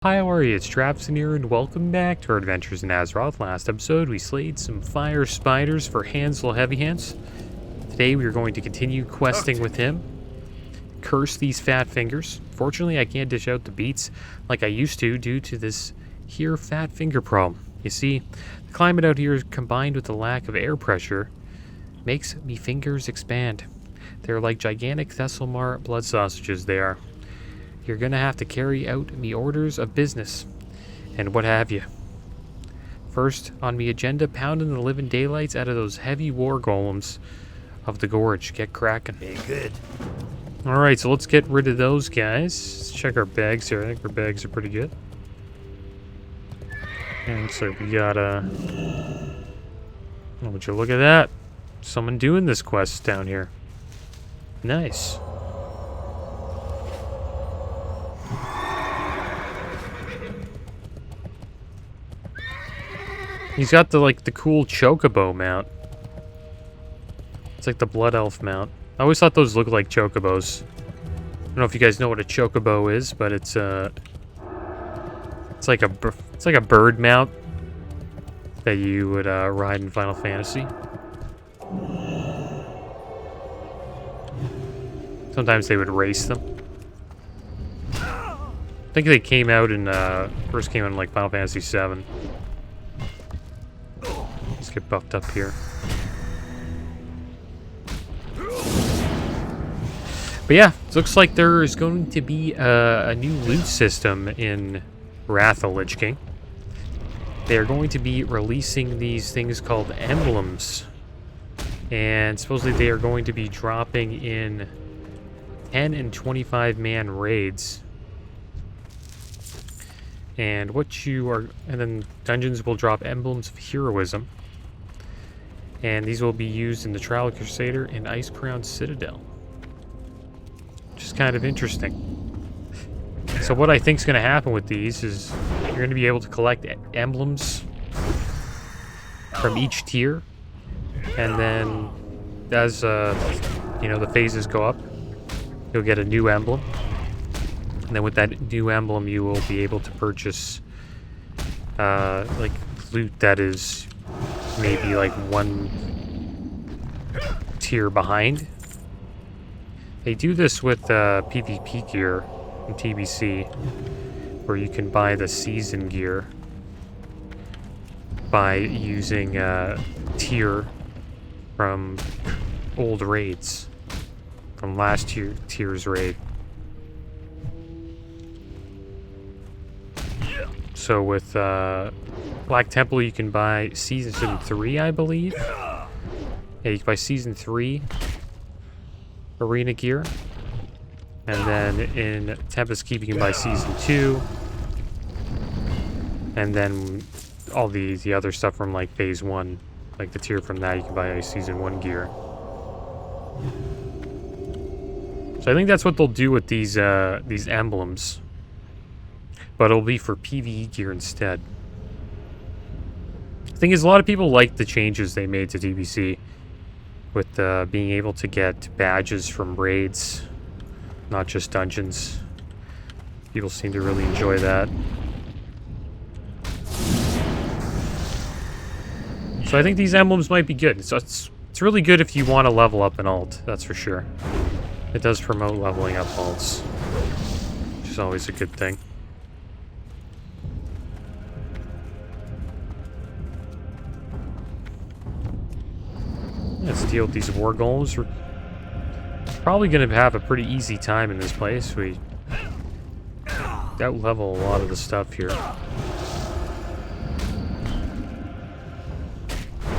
Hi, how are you? It's Trapson here, and welcome back to our adventures in Azeroth. Last episode, we slayed some fire spiders for Hansel Heavy Hands. Today, we are going to continue questing with him. Curse these fat fingers. Fortunately, I can't dish out the beats like I used to due to this here fat finger problem. You see, the climate out here combined with the lack of air pressure makes me fingers expand. They're like gigantic Thessalmar blood sausages, they are. You're gonna have to carry out me orders of business, and what have you. First, on me agenda, pounding the living daylights out of those heavy war golems of the gorge. Get cracking. Hey, good. Alright, so let's get rid of those guys. Let's check our bags here. I think our bags are pretty good. And so we got oh, would you look at that? Someone doing this quest down here. Nice. He's got the cool chocobo mount. It's like the Blood Elf mount. I always thought those looked like chocobos. I don't know if you guys know what a chocobo is, but it's like a bird mount that you would ride in Final Fantasy. Sometimes they would race them. I think they came out in first came out in like Final Fantasy VII. Let's get buffed up here. But yeah, it looks like there is going to be a new loot system in Wrath of Lich King. They are going to be releasing these things called Emblems. And supposedly they are going to be dropping in 10 and 25 man raids. And then dungeons will drop Emblems of Heroism. And these will be used in the Trial of Crusader and Icecrown Citadel. Which is kind of interesting. So what I think is going to happen with these is you're going to be able to collect emblems from each tier. And then as the phases go up, you'll get a new emblem. And then with that new emblem, you will be able to purchase loot that is maybe like one tier behind. They do this with PvP gear in TBC, where you can buy the season gear by using tier from old raids, from last tier's raid. So with Black Temple, you can buy Season 3, I believe. Yeah, you can buy Season 3 Arena gear. And then in Tempest Keep, you can buy Season 2. And then all the other stuff from like Phase 1, like the tier from that, you can buy Season 1 gear. So I think that's what they'll do with these emblems. But it'll be for PvE gear instead. The thing is, a lot of people like the changes they made to TBC with being able to get badges from raids, not just dungeons. People seem to really enjoy that. So I think these emblems might be good. So it's really good if you want to level up an alt, that's for sure. It does promote leveling up alts, which is always a good thing. Let's deal with these war golems. We're probably going to have a pretty easy time in this place. We out-level a lot of the stuff here.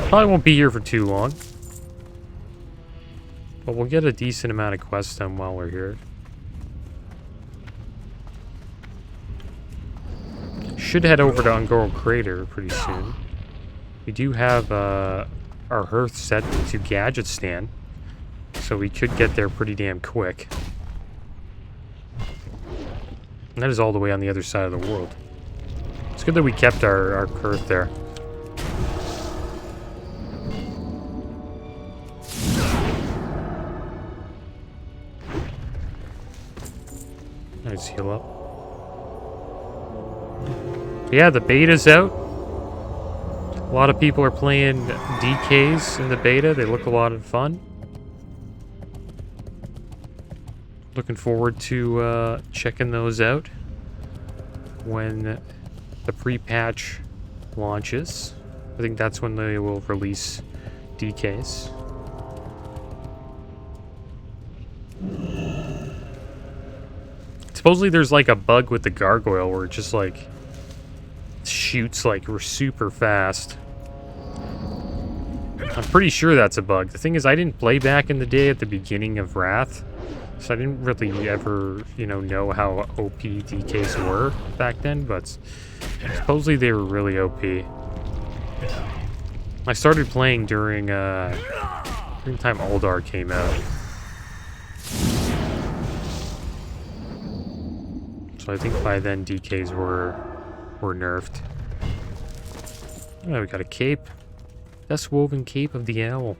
Probably won't be here for too long. But we'll get a decent amount of quests done while we're here. Should head over to Ungoro Crater pretty soon. We do have our hearth set to Gadget Stand, so we could get there pretty damn quick. And that is all the way on the other side of the world. It's good that we kept our hearth there. Let's heal up. Yeah, the beta's out. A lot of people are playing DKs in the beta. They look a lot of fun. Looking forward to checking those out when the pre-patch launches. I think that's when they will release DKs. Supposedly there's like a bug with the gargoyle where it just like shoots like super fast. I'm pretty sure that's a bug. The thing is, I didn't play back in the day at the beginning of Wrath, so I didn't really ever, know how OP DKs were back then, but supposedly they were really OP. I started playing during the time Aldar came out. So I think by then DKs were nerfed. Oh, we got a cape. Best woven cape of the owl.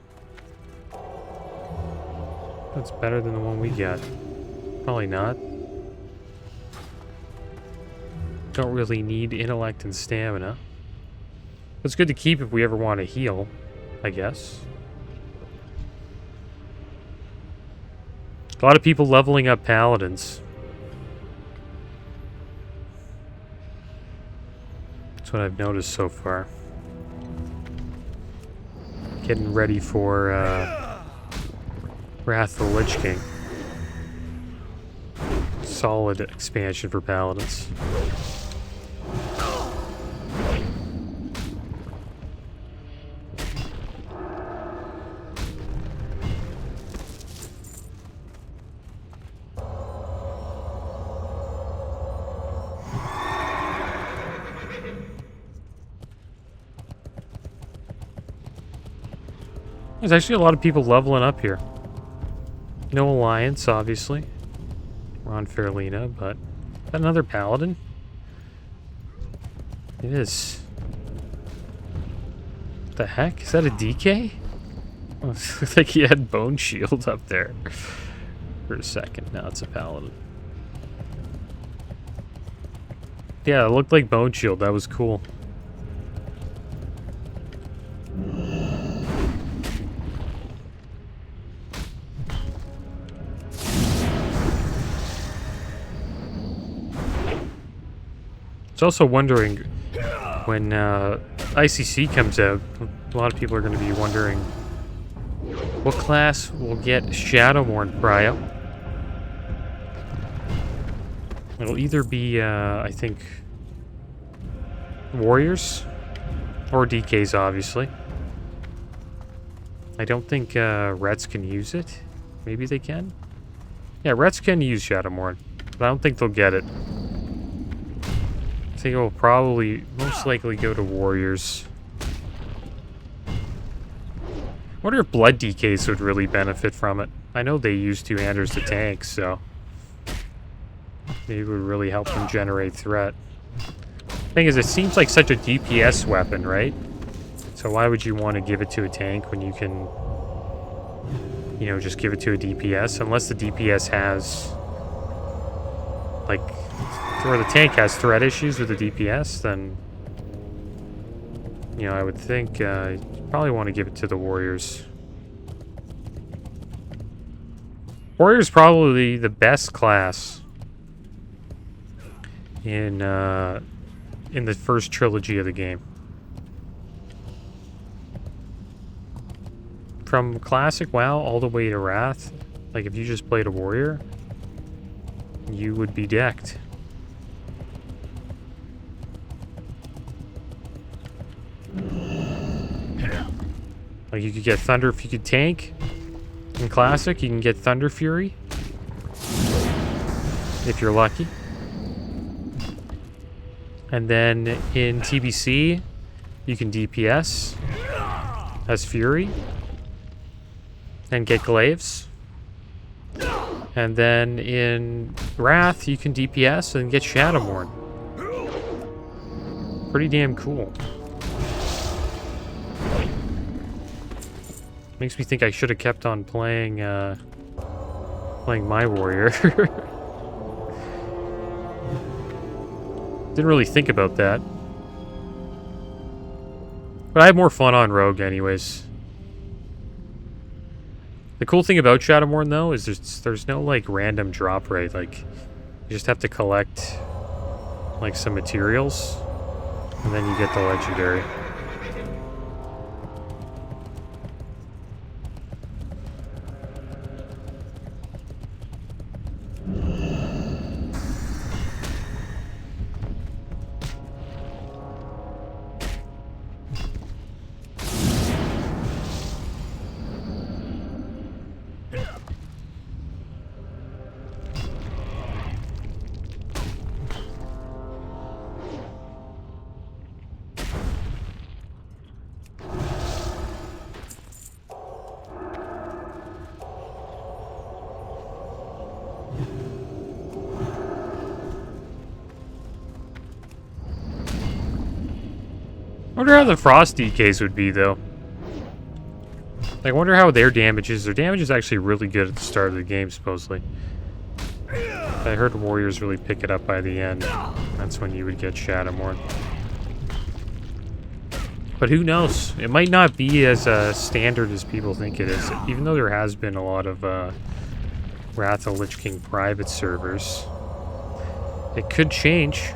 That's better than the one we got. Probably not. Don't really need intellect and stamina. It's good to keep if we ever want to heal, I guess. A lot of people leveling up paladins. That's what I've noticed so far. Getting ready for Wrath of the Lich King. Solid expansion for paladins. There's actually a lot of people leveling up here. No alliance, obviously. We're on Fairlina, but... Is that another paladin? It is. What the heck? Is that a DK? Oh, it looks like he had Bone Shield up there for a second. Now it's a paladin. Yeah, it looked like Bone Shield. That was cool. I was also wondering, when ICC comes out, a lot of people are going to be wondering what class will get Shadowmourne Cryo. It'll either be, I think, Warriors or DKs, obviously. I don't think Rets can use it. Maybe they can? Yeah, Rets can use Shadowmourne, but I don't think they'll get it. I think it will probably, most likely go to Warriors. I wonder if Blood DKs would really benefit from it. I know they use two-handers to tank, so maybe it would really help them generate threat. Thing is, it seems like such a DPS weapon, right? So why would you want to give it to a tank when you can, just give it to a DPS? Unless the DPS has, like... Where the tank has threat issues with the DPS, then I would think you probably want to give it to the Warriors. Warriors probably the best class in the first trilogy of the game. From Classic WoW all the way to Wrath, like if you just played a Warrior, you would be decked. Like you could get Thunder if you could tank. In Classic, you can get Thunder Fury. If you're lucky. And then in TBC, you can DPS as Fury. And get Glaives. And then in Wrath, you can DPS and get Shadowmourne. Pretty damn cool. Makes me think I should have kept on playing my Warrior. Didn't really think about that. But I have more fun on Rogue anyways. The cool thing about Shadowmourne, though, is there's no, like, random drop rate. Like, you just have to collect, like, some materials, and then you get the legendary. I wonder how the frost DKs would be, though. Like, I wonder how their damage is. Their damage is actually really good at the start of the game, supposedly. I heard warriors really pick it up by the end. That's when you would get Shadowmourne. But who knows? It might not be as standard as people think it is. Even though there has been a lot of Wrath of Lich King private servers. It could change.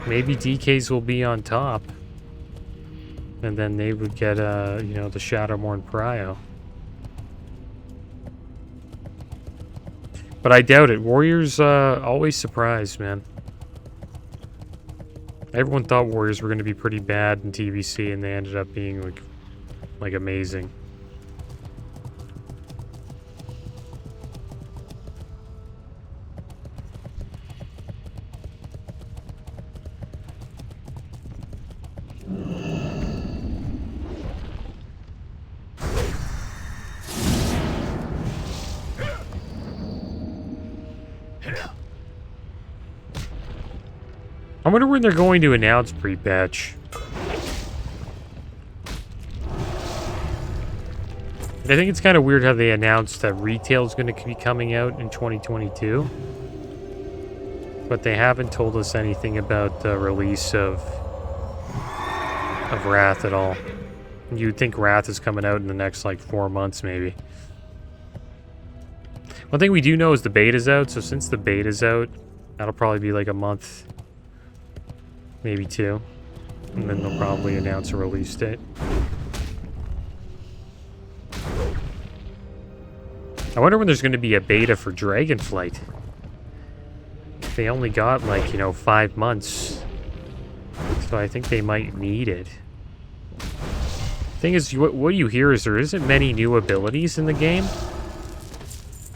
Maybe DKs will be on top. And then they would get, you know, the Shadowmourne Prio. But I doubt it. Warriors always surprise, man. Everyone thought Warriors were going to be pretty bad in TBC, and they ended up being, like amazing. I wonder when they're going to announce pre-patch. I think it's kind of weird how they announced that retail is going to be coming out in 2022. But they haven't told us anything about the release of Wrath at all. You'd think Wrath is coming out in the next, like, 4 months, maybe. One thing we do know is the beta's out, so since the beta's out, that'll probably be like a month. Maybe 2. And then they'll probably announce a release date. I wonder when there's going to be a beta for Dragonflight. They only got, like, you know, 5 months. So I think they might need it. Thing is, what you hear is there isn't many new abilities in the game.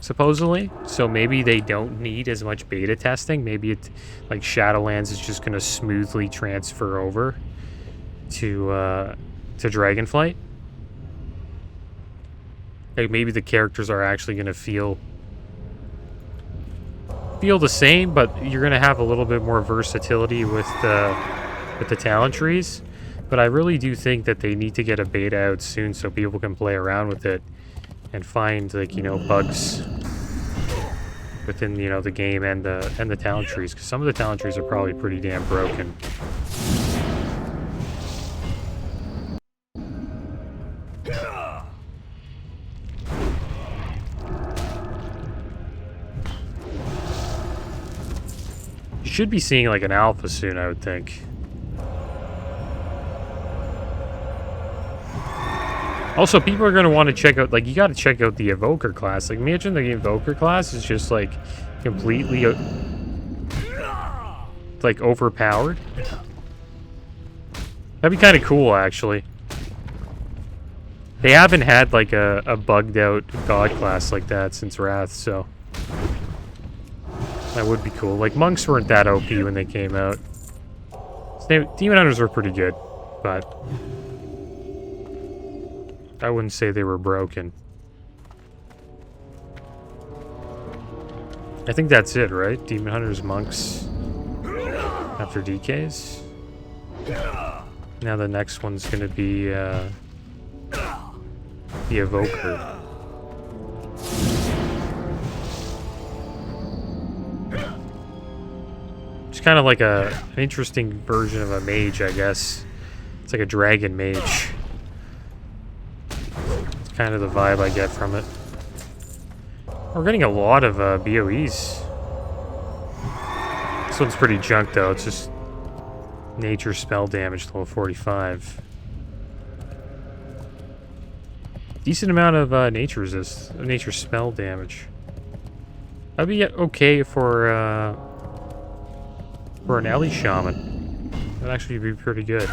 Supposedly. So maybe they don't need as much beta testing. Maybe it, like, Shadowlands is just going to smoothly transfer over to Dragonflight. Like, maybe the characters are actually going to feel the same, but you're going to have a little bit more versatility with the talent trees. But I really do think that they need to get a beta out soon so people can play around with it and find, like, you know, bugs within, you know, the game and the talent trees, because some of the talent trees are probably pretty damn broken. You should be seeing, like, an alpha soon, I would think. Also, people are going to want to check out, like, you got to check out the Evoker class. Like, imagine the Evoker class is just, like, completely, like, overpowered. That'd be kind of cool, actually. They haven't had, like, a bugged-out god class like that since Wrath, so that would be cool. Like, monks weren't that OP when they came out. Demon Hunters were pretty good, but I wouldn't say they were broken. I think that's it, right? Demon Hunters, monks, after DKs. Now the next one's gonna be the Evoker. Just kind of like an interesting version of a mage, I guess. It's like a dragon mage. It's kind of the vibe I get from it. We're getting a lot of BOEs. This one's pretty junk though. It's just nature spell damage level 45. Decent amount of nature resist, nature spell damage. That'd be okay for an Ellie shaman. That'd actually be pretty good.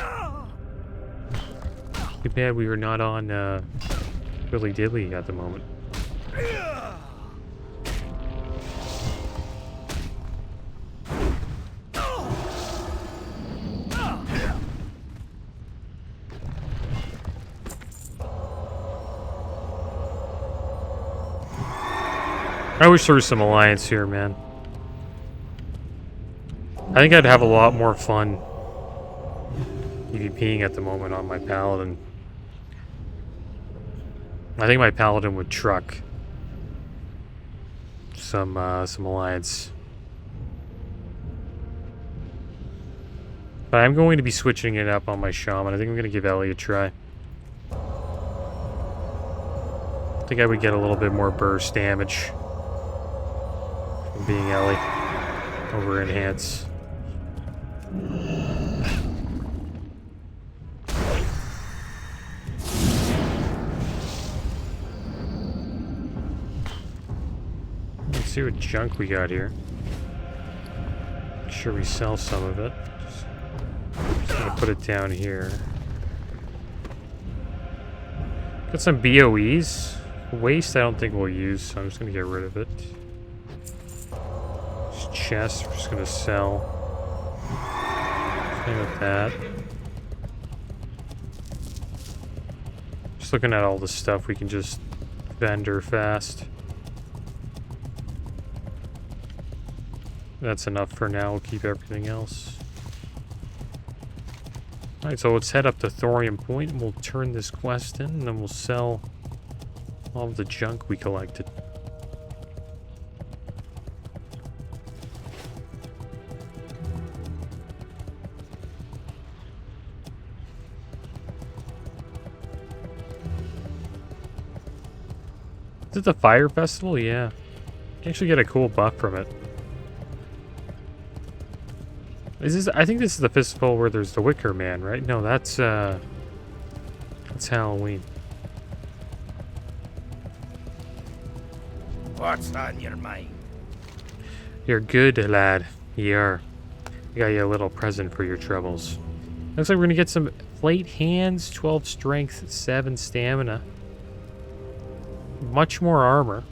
Too bad we were not on Willy Diddly at the moment. I wish there was some alliance here, man. I think I'd have a lot more fun PvPing at the moment on my paladin. I think my paladin would truck some alliance. But I'm going to be switching it up on my shaman. I think I'm going to give Ellie a try. I think I would get a little bit more burst damage from being Ellie over Enhance. Let's see what junk we got here. Make sure we sell some of it. Just gonna put it down here. Got some BOEs. Waste I don't think we'll use, so I'm just gonna get rid of it. This chest, we're just gonna sell. Same with that. Just looking at all the stuff we can just vendor fast. That's enough for now. We'll keep everything else. Alright, so let's head up to Thorium Point and we'll turn this quest in and then we'll sell all of the junk we collected. Is it the Fire Festival? Yeah. You actually get a cool buff from it. Is this, I think this is the festival where there's the Wicker Man, right? No, that's Halloween. What's on your mind? You're good, lad. You are. I got you a little present for your troubles. Looks like we're gonna get some plate hands, 12 strength, 7 stamina. Much more armor.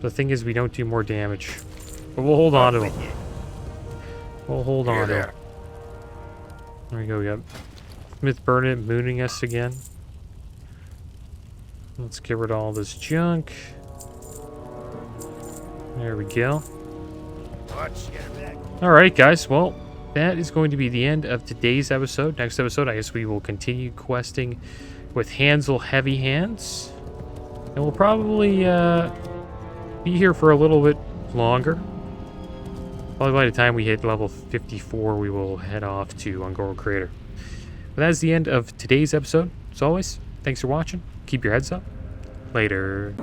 The thing is, we don't do more damage. But we'll hold on to them. We'll hold on to them. There we go, we got Smith Burnett mooning us again. Let's get rid of all this junk. There we go. Alright, guys. Well, that is going to be the end of today's episode. Next episode, I guess we will continue questing with Hansel Heavy Hands. And we'll probably be here for a little bit longer. Probably by the time we hit level 54, we will head off to Ungoro Crater. But that is the end of today's episode. As always, thanks for watching. Keep your heads up. Later.